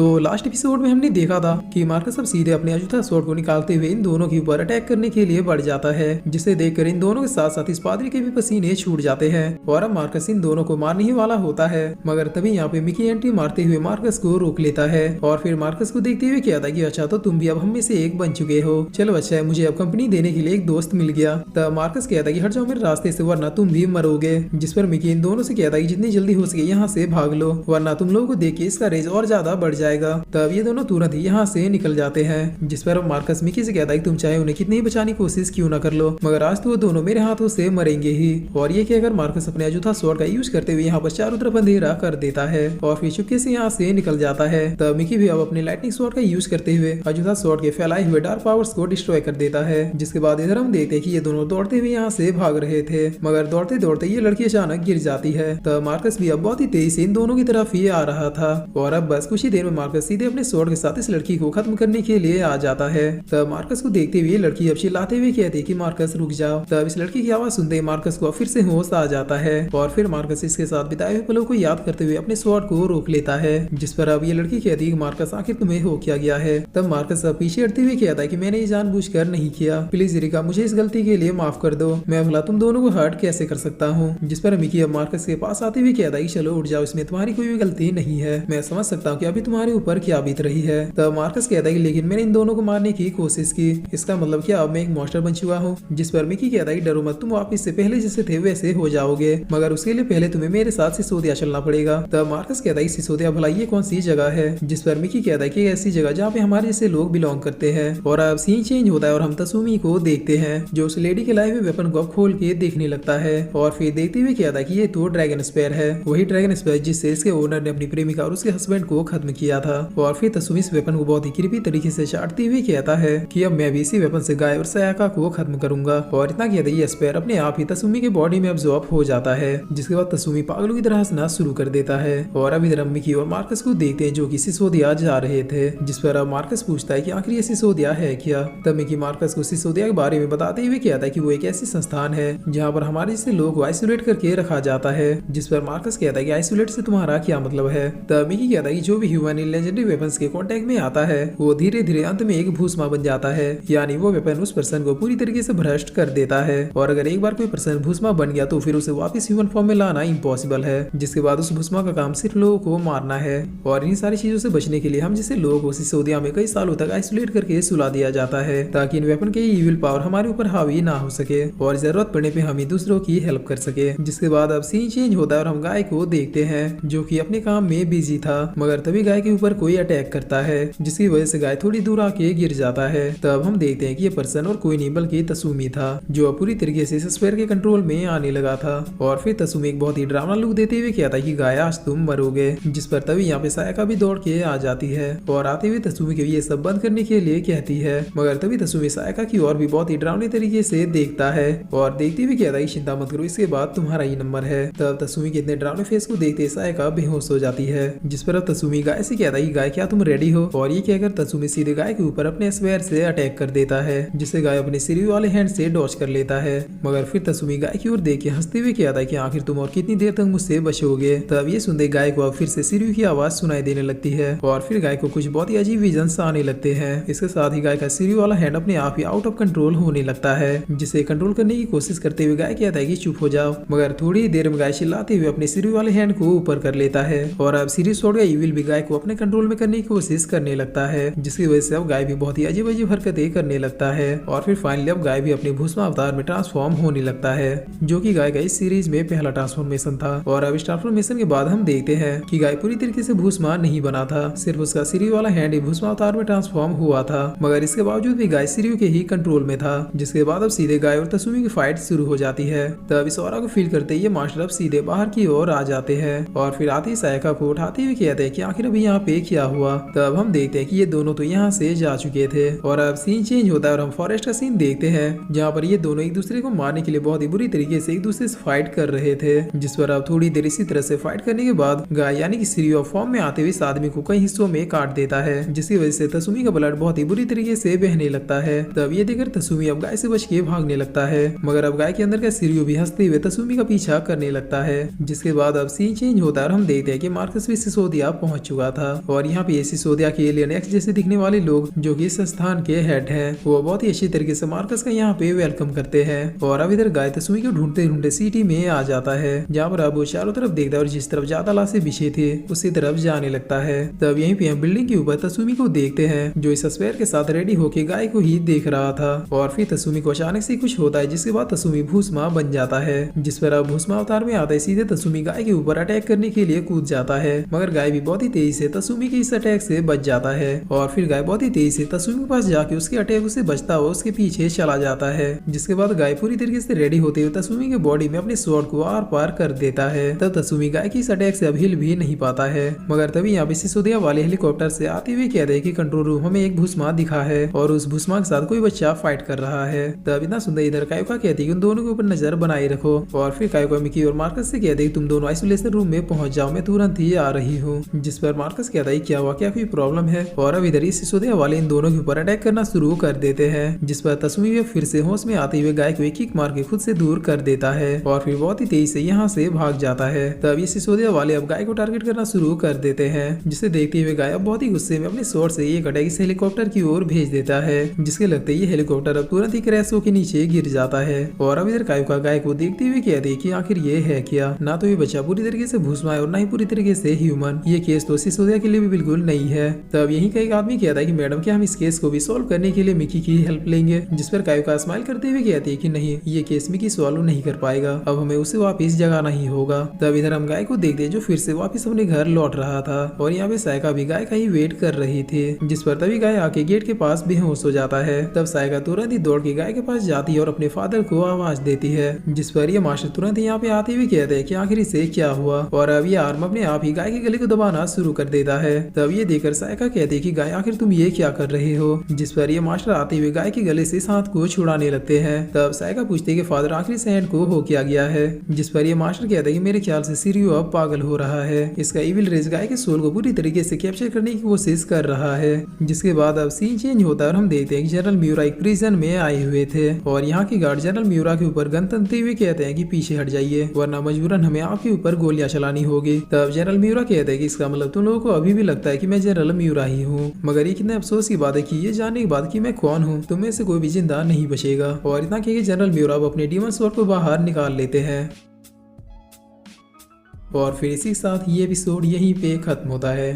तो last episode में हमने देखा था कि मार्कस अब सीधे अपने अजूता स्वॉर्ड को निकालते हुए इन दोनों के ऊपर अटैक करने के लिए बढ़ जाता है, जिसे देखकर इन दोनों के साथ साथ इस पादरी के भी पसीने छूट जाते हैं और अब मार्कस इन दोनों को मारने ही वाला होता है। मगर तभी यहाँ पे मिकी एंट्री मारते हुए मार्कस को रोक लेता है और फिर मार्कस को देखते हुए कहता है कि अच्छा तो तुम भी अब हम में से एक बन चुके हो, चलो अच्छा है, मुझे अब कंपनी देने के लिए एक दोस्त मिल गया। तब मार्कस कहता है कि हट जाओ मेरे रास्ते से वरना तुम भी मरोगे, जिस पर मिकी इन दोनों से कहता है कि जितनी जल्दी हो सके यहाँ से भाग लो वरना तुम लोगों को देख के इसका रेज और ज्यादा बढ़ जाएगा। तब ये दोनों तुरंत ही यहाँ से निकल जाते हैं, जिस पर मार्कस मिकी से कहता है कि तुम चाहे उन्हें कितनी ही बचाने की कोशिश क्यों न कर लो मगर आज तो वो दोनों मेरे हाथों से मरेंगे ही। और ये कहकर मार्कस अपने अजूता स्वॉर्ड का यूज करते हुए यहाँ पर चारों तरफ अंधेरा कर देता है और फिर चुपके से यहाँ से निकल जाता है। तब मिकी भी अब अपने लाइटनिंग स्वॉर्ड का यूज करते हुए अजूता स्वॉर्ड के फैलाए हुए डार्क पावर्स को डिस्ट्रॉय कर देता है। जिसके बाद इधर हम देखते हैं कि ये दोनों दौड़ते हुए यहाँ से भाग रहे थे मगर दौड़ते दौड़ते ये लड़की अचानक गिर जाती है। तब मार्कस भी अब बहुत ही तेजी से इन दोनों की तरफ ही आ रहा था और अब बस कुछ ही देर में मार्कस सीधे अपने स्वॉर्ड के साथ इस लड़की को खत्म करने के लिए आ जाता है। तब मार्कस को देखते हुए लड़की अब चिल्लाते हुए कहती है कि मार्कस रुक जाओ। तब इस लड़की की आवाज सुनते ही मार्कस को फिर से होश आ जाता है और फिर मार्कस इसके साथ बिताए हुए पलों को याद करते हुए अपने स्वॉर्ड को रोक लेता है, जिस पर अब ये लड़की कहती है कि मार्कस आखिर तुम्हें हो क्या गया है। तब मार्कस अब पीछे हटते हुए कहता है कि मैंने ये जानबूझकर नहीं किया, प्लीज रिका मुझे इस गलती के लिए माफ कर दो, मैं भला तुम दोनों को हर्ट कैसे कर सकता हूँ। जिस पर मिकी अब मार्कस के पास आते हुए कहता है कि चलो उठ जाओ, इसमें तुम्हारी कोई भी गलती नहीं है, मैं समझ सकता हूँ कि अभी तुम्हारे ऊपर क्या बीत रही है। तब मार्कस कहता है कि लेकिन मैंने इन दोनों को मारने की कोशिश की, इसका मतलब क्या अब मैं एक मॉन्स्टर बन चुका हूँ। जिस पर मिकी कहता है कि डरो मत, तुम वापिस से पहले जैसे थे वैसे हो जाओगे मगर उसके लिए पहले तुम्हें मेरे साथ सिसोदिया चलना पड़ेगा। तब मार्कस कहता है कि सिसोदिया भला ये कौन सी जगह है। जिस पर मिकी कहता है कि ऐसी जगह जहाँ पे हमारे जैसे लोग बिलोंग करते हैं। और अब सीन चेंज होता है और हम तसुमी को देखते हैं जो उस लेडी के लाए हुए वेपन को खोल के देखने लगता है और फिर देखते हुए कहता है कि ये तो ड्रैगन स्पेयर है, वही ड्रैगन स्पेयर जिससे इसके ओनर ने अपनी प्रेमिका और उसके हस्बैंड को खत्म किया था। और फिर तसुमी इस वेपन को बहुत ही क्रीपी तरीके से चाटते हुए कहता है कि अब मैं भी इसी वेपन से गाय और सयाका को खत्म करूंगा। और इतना कहते ये स्पेयर अपने आप ही तसुमी के बॉडी में अब्सॉर्ब हो जाता है, जिसके बाद तसुमी पागलों की तरह हंसना शुरू कर देता है। और अब इधर मिकी और मार्कस को देखते हैं जो कि सिसोदिया जा रहे थे, जिस पर अब मार्कस पूछता है कि आखिर ये सिसोदिया है क्या। तब मिकी मार्कस को सिसोदिया के बारे में बताते हुए कहता है कि वो एक ऐसी संस्थान है जहाँ पर हमारे जैसे लोग को आइसोलेट करके रखा जाता है। जिस पर मार्कस कहता है कि आइसोलेट से तुम्हारा क्या मतलब है। तब मिकी कहता है कि जो भी ह्यूमन इन लेजेंडरी वेपन्स के कांटेक्ट में आता है वो धीरे धीरे अंत में एक भूस्मा बन जाता है, यानी वो वेपन उस पर्सन को पूरी तरीके से भ्रष्ट कर देता है। और अगर एक बार कोई पर्सन भूस्मा बन गया तो फिर उसे वापस ह्यूमन फॉर्म में लाना इम्पॉसिबल है। जिसके बाद उस भूस्मा का काम सिर्फ लोगों को मारना है। और इन सारी चीजों से बचने के लिए हम जैसे लोगों को सिसोदिया में कई सालों तक आइसोलेट करके सुला दिया जाता है ताकि इन वेपन के इविल पावर हमारे ऊपर हावी ना हो सके और जरूरत पड़ने पे हम ही दूसरों की हेल्प कर सके। जिसके बाद अब सीन चेंज होता है और हम गाय को देखते हैं जो कि अपने काम में बिजी था मगर तभी गाय के ऊपर कोई अटैक करता है, जिसकी वजह से गाय थोड़ी दूर आके गिर जाता है। तब हम देखते हैं कि ये पर्सन और कोई नहीं बल्कि तसुमी था जो पूरी तरीके से स्पेयर के कंट्रोल में आने लगा था। और फिर तसुमी एक बहुत ही ड्रामा लुक देते हुए कहता है कि गाय आज तुम मरोगे। जिस पर तभी यहाँ पे सायका भी दौड़ के आ जाती है और आते हुए तसुमी के ये सब बंद करने के लिए कहती है मगर तभी तसुमी सायका की और भी बहुत ही डरावनी तरीके से देखता है और देखते हुए कहता है कि चिंता मत करो, इसके बाद तुम्हारा ही नंबर है। तब तसुमी के इतने डरावने फेस को देखते सायका बेहोश हो जाती है। जिस पर अब तसुमी गाय से कहता है कि गाय क्या तुम रेडी हो। और ये कहकर तसुमी सीधे गाय के ऊपर अपने स्पेयर से अटैक कर देता है, जिससे गाय अपने सिरी वाले हैंड से डॉज कर लेता है। मगर फिर तसुमी गाय की ओर देख के हंसते हुए कहता है कि आखिर तुम और कितनी देर तक मुझसे बचोगे। तब ये सुनते गाय को अब फिर से सिरी की आवाज सुनाई देने लगती है और फिर गाय को कुछ बहुत ही अजीब विजन्स आने लगते हैं। इसके साथ ही गाय का सिरी वाला हैंड अपने आप ही आउट ऑफ कंट्रोल होने लगता है, जिसे कंट्रोल करने की कोशिश करते हुए गाय कहता है कि चुप हो जाओ। मगर थोड़ी देर में गाय चिल्लाते हुए अपने सिरी वाले हैंड को ऊपर कर लेता है और अब सिरी छोड़ गया इविल भी गाय को अपने कंट्रोल में करने की कोशिश करने लगता है, जिसकी वजह से अब गाय भी बहुत ही अजीब अजीब हरकतें करने लगता है। और फिर फाइनली अब गाय भी अपने भूस्मा अवतार में ट्रांसफॉर्म होने लगता है, जो कि गाय का इस सीरीज में पहला ट्रांसफॉर्मेशन था। और अब इस ट्रांसफॉर्मेशन के बाद हम देखते हैं कि गाय पूरी तरीके से भूस्मा नहीं बना था, सिर्फ उसका सिरी वाला हैंड ही भूस्मा अवतार में ट्रांसफॉर्म हुआ था। मगर इसके बावजूद भी गाय सिरियो के ही कंट्रोल में था, जिसके बाद अब सीधे गाय और तसुमी की फाइट शुरू हो जाती है। तब इस ऑरा को फील करते ये मास्टर अब सीधे बाहर की ओर आ जाते हैं और फिर आते ही सायका को उठाते हुए कहते हैं कि आखिर अभी यहाँ पे क्या हुआ। तब हम देखते हैं कि ये दोनों तो यहाँ से जा चुके थे और अब सीन चेंज होता है और हम फॉरेस्ट का सीन देखते हैं जहाँ पर ये दोनों एक दूसरे को मारने के लिए बहुत ही बुरी तरीके से एक दूसरे से फाइट कर रहे थे। जिस पर अब थोड़ी देर इसी तरह से फाइट करने के बाद गाय यानी कि सिरी ऑफ फॉर्म में आते हुए इस आदमी को कई हिस्सों में काट देता है, जिसकी वजह से तसुमी का ब्लड बहुत ही बुरी तरीके से बहने लगता है। तब ये देखकर तसुमी अब गाय से बच के भागने लगता है मगर अब गाय के अंदर का सिरियो भी हंसते हुए तसुमी का पीछा करने लगता है। जिसके बाद अब सीन चेंज होता है और हम देखते हैं कि मार्कस भी सिसोदिया पहुंच चुका था था। और यहाँ पे सिसोदिया के एलियन एक्स जैसे दिखने वाले लोग जो कि इस संस्थान के हेड हैं, वो बहुत ही अच्छी तरीके से मार्कस का यहाँ पे वेलकम करते हैं। और अब इधर गाय तसुमी को ढूंढते ढूंढते सिटी में आ जाता है, जहाँ पर अब वो चारों तरफ देखता है और जिस तरफ ज्यादा लाशें बिछे थे उसी तरफ जाने लगता है। तब यहीं पे हम बिल्डिंग के ऊपर तसुमी को देखते हैं, जो इस स्पेयर के साथ रेडी होके गाय को ही देख रहा था। और फिर तसुमी को अचानक से कुछ होता है, जिसके बाद तसुमी भूस्मा बन जाता है, जिस पर अब भूस्मा अवतार में आता है। सीधे तसुमी गाय के ऊपर अटैक करने के लिए कूद जाता है, मगर गाय भी बहुत ही तेजी से तसुमी के इस अटैक से बच जाता है। और फिर गाय बहुत ही तेजी से तसुमी के पास जाके उसके अटैक से बचता हुआ उसके पीछे चला जाता है, जिसके बाद गाय पूरी तरीके से रेडी होते हुए तसुमी के बॉडी में अपने स्वॉर्ड को आर पार कर देता है। तब तसुमी गाय की इस अटैक से अब हिल भी नहीं पाता है, मगर तभी यहाँ पे सिसोदिया वाले हेलीकॉप्टर से आते हुए कहते हैं कि कंट्रोल रूम हमें एक भूस्मा दिखा है और उस भूस्मा के साथ कोई बच्चा फाइट कर रहा है। तब इतना सुंदर इधर कायोका कहती है कि उन दोनों के ऊपर नजर बनाए रखो। और फिर कायोका मिकी और मार्कस से कहते हैं कि तुम दोनों आइसोलेशन रूम में पहुंच जाओ, मैं तुरंत ही आ रही हूँ। जिस पर मार्कस कहता है क्या हुआ, क्या कोई प्रॉब्लम है। और अब इधर सिसोदिया वाले इन दोनों के ऊपर अटैक करना शुरू कर देते हैं, जिस पर तसुमी भी फिर से होश में आते हुए गाय को एक किक मार के खुद से दूर कर देता है और फिर बहुत ही तेजी से यहाँ से भाग जाता है। तब ये सिसोदिया वाले अब गाय को टारगेट करना शुरू कर देते हैं, जिसे देखते हुए गाय अब बहुत ही गुस्से में अपने स्वॉर्ड से एक अटैक इस हेलीकॉप्टर की ओर भेज देता है, जिसके लगते ये हेलीकॉप्टर अब तुरंत ही क्रैश होकर नीचे गिर जाता है। और अब इधर कायोका गाय को देखते हुए कहते हैं कि आखिर ये है क्या, ना तो ये बच्चा पूरी तरीके से भूस्मा है और ना ही पूरी तरीके से ह्यूमन। ये केस तो सिसोदिया के लिए भी बिल्कुल नहीं है। तब यही का एक आदमी कहता है कि मैडम क्या हम इस केस को भी सॉल्व करने के लिए मिकी की हेल्प लेंगे। जिस पर कायोका स्माइल करते हुए कहती है कि नहीं, ये केस मिकी सॉल्व नहीं कर पाएगा, अब हमें उसे वापस जगाना ही होगा। तब इधर हम गाय को देखते हैं जो फिर से वापस अपने घर लौट रहा था और यहाँ पे सायका भी गाय का ही वेट कर रही थी, जिस पर तभी गाय आके गेट के पास बेहोश हो जाता है। तब सायका तुरंत ही दौड़ के गाय के पास जाती है और अपने फादर को आवाज देती है, जिस पर ये मास्टर तुरंत यहाँ पे आते हुए कहते हैं कि आखिर इसे क्या हुआ। और अब ये आर्म अपने आप ही गाय के गले को दबाना शुरू कर देता है। तब ये देखकर सायका कहती है कि गाय आखिर तुम ये क्या कर रहे हो। जिस पर ये मास्टर आते हुए गाय के गले से इस हाथ को छुड़ाने लगते हैं। तब सायका पूछते कि फादर आखिर सैंड को हो क्या गया है। जिस पर ये मास्टर कहते हैं कि मेरे ख्याल से सिरियो अब पागल हो रहा है, इसका इविल रेज गाय के सोल को पूरी तरीके से कैप्चर करने की कोशिश कर रहा है। जिसके बाद अब सीन चेंज होता है और हम देखते हैं कि जनरल म्यूरा एक प्रिजन में आए हुए थे और यहाँ की गार्ड जनरल म्यूरा के ऊपर गन तनते हुए कहते हैं कि पीछे हट जाइए वरना मजबूरन हमें आपके ऊपर गोलियां चलानी होगी। तब जनरल म्यूरा कहते हैं कि इसका मतलब तुम लोगों को अभी भी लगता है कि मैं जनरल म्यूरा ही हूँ, मगर ये कितने अफसोस की बात है कि ये जानने के बाद कि मैं कौन हूँ तुम में से कोई भी जिंदा नहीं बचेगा। और इतना कि जनरल म्यूरा अपने डीमन स्वॉर्ड को बाहर निकाल लेते हैं। और फिर इसी के साथ ये एपिसोड यहीं पे खत्म होता है।